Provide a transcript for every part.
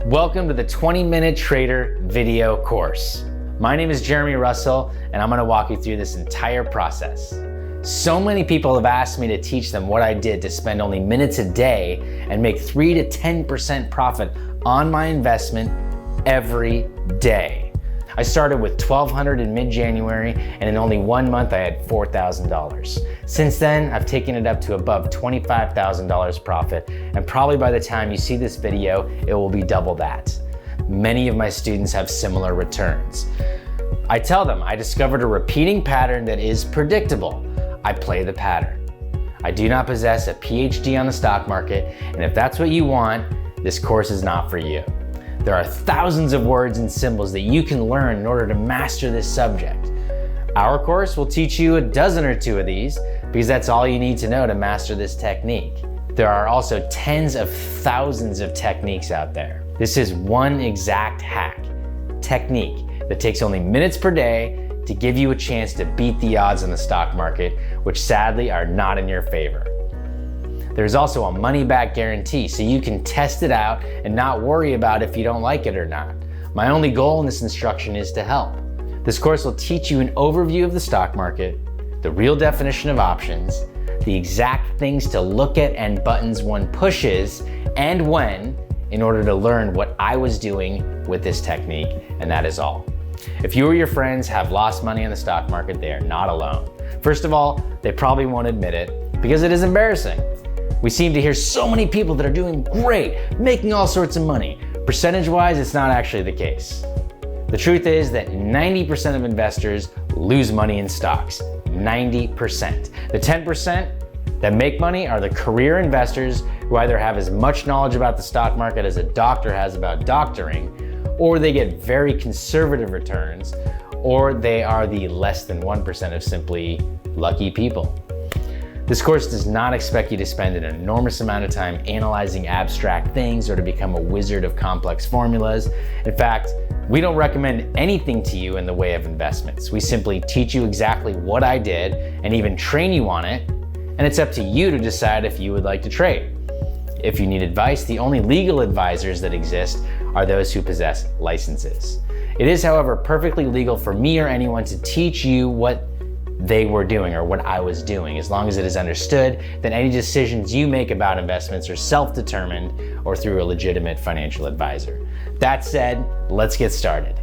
Welcome to the 20-Minute Trader video course. My name is Jeremy Russell, and I'm gonna walk you through this entire process. So many people have asked me to teach them what I did to spend only minutes a day and make 3 to 10% profit on my investment every day. I started with $1,200 in mid-January, and in only 1 month I had $4,000. Since then, I've taken it up to above $25,000 profit, and probably by the time you see this video, it will be double that. Many of my students have similar returns. I tell them I discovered a repeating pattern that is predictable. I play the pattern. I do not possess a PhD on the stock market, and if that's what you want, this course is not for you. There are thousands of words and symbols that you can learn in order to master this subject. Our course will teach you a dozen or two of these because that's all you need to know to master this technique. There are also tens of thousands of techniques out there. This is one exact technique that takes only minutes per day to give you a chance to beat the odds in the stock market, which sadly are not in your favor. There's also a money-back guarantee, so you can test it out and not worry about if you don't like it or not. My only goal in this instruction is to help. This course will teach you an overview of the stock market, the real definition of options, the exact things to look at and buttons one pushes and when in order to learn what I was doing with this technique, and that is all. If you or your friends have lost money in the stock market, they are not alone. First of all, they probably won't admit it because it is embarrassing. We seem to hear so many people that are doing great, making all sorts of money. Percentage-wise, it's not actually the case. The truth is that 90% of investors lose money in stocks. 90%. The 10% that make money are the career investors who either have as much knowledge about the stock market as a doctor has about doctoring, or they get very conservative returns, or they are the less than 1% of simply lucky people. This course does not expect you to spend an enormous amount of time analyzing abstract things or to become a wizard of complex formulas. In fact, we don't recommend anything to you in the way of investments. We simply teach you exactly what I did and even train you on it, and it's up to you to decide if you would like to trade. If you need advice, the only legal advisors that exist are those who possess licenses. It is, however, perfectly legal for me or anyone to teach you what they were doing or what I was doing, as long as it is understood that any decisions you make about investments are self-determined or through a legitimate financial advisor. That said, let's get started.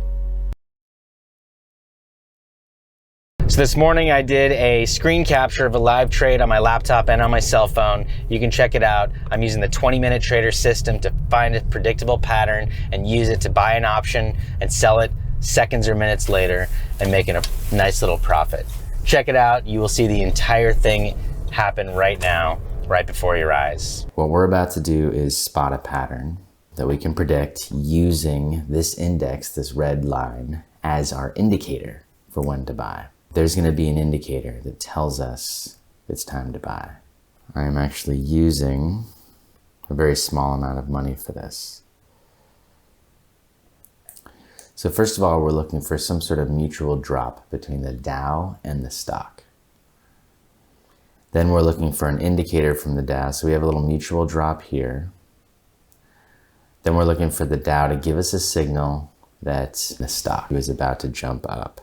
So this morning I did a screen capture of a live trade on my laptop and on my cell phone. You can check it out. I'm using the 20-Minute Trader system to find a predictable pattern and use it to buy an option and sell it seconds or minutes later and making a nice little profit. Check it out. You will see the entire thing happen right now, right before your eyes. What we're about to do is spot a pattern that we can predict using this index, this red line, as our indicator for when to buy. There's going to be an indicator that tells us it's time to buy. I am actually using a very small amount of money for this. So first of all, we're looking for some sort of mutual drop between the Dow and the stock. Then we're looking for an indicator from the Dow. So we have a little mutual drop here. Then we're looking for the Dow to give us a signal that the stock is about to jump up.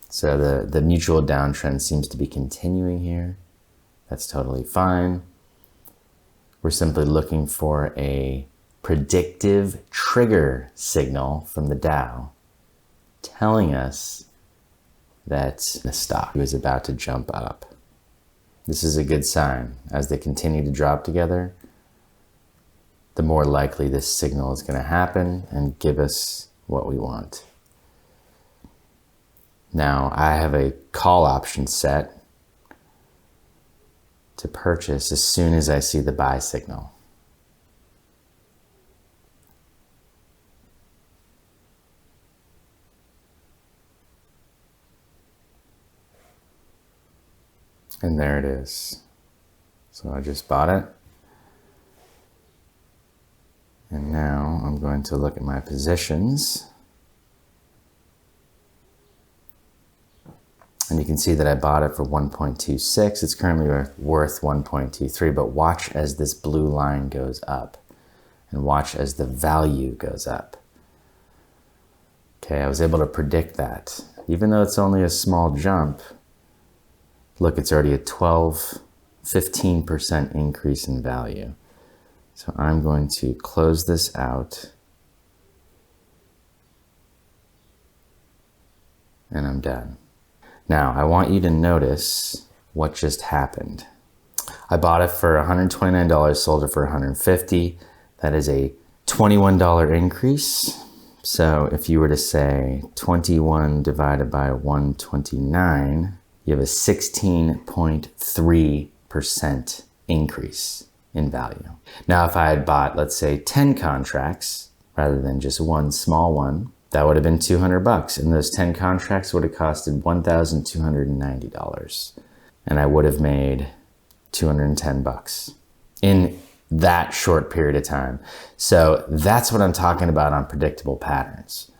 So the mutual downtrend seems to be continuing here. That's totally fine. We're simply looking for a predictive trigger signal from the Dow telling us that the stock is about to jump up. This is a good sign. As they continue to drop together, the more likely this signal is going to happen and give us what we want. Now, I have a call option set to purchase as soon as I see the buy signal. And there it is. So I just bought it. And now I'm going to look at my positions. And you can see that I bought it for 1.26. It's currently worth 1.23, but watch as this blue line goes up. and watch as the value goes up. Okay, I was able to predict that. Even though it's only a small jump, look, it's already a 15% increase in value. So I'm going to close this out. And I'm done. Now, I want you to notice what just happened. I bought it for $129, sold it for $150. That is a $21 increase. So if you were to say 21 divided by 129, you have a 16.3% increase in value. Now, if I had bought, let's say 10 contracts rather than just one small one, that would have been $200. And those 10 contracts would have costed $1,290. And I would have made $210 in that short period of time. So that's what I'm talking about on predictable patterns.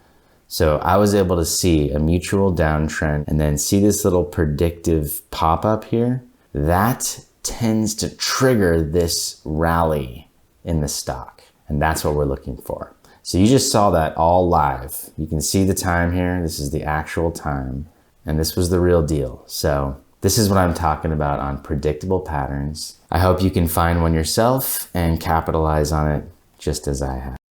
So I was able to see a mutual downtrend and then see this little predictive pop-up here. That tends to trigger this rally in the stock. And that's what we're looking for. So you just saw that all live. You can see the time here. This is the actual time. And this was the real deal. So this is what I'm talking about on predictable patterns. I hope you can find one yourself and capitalize on it just as I have.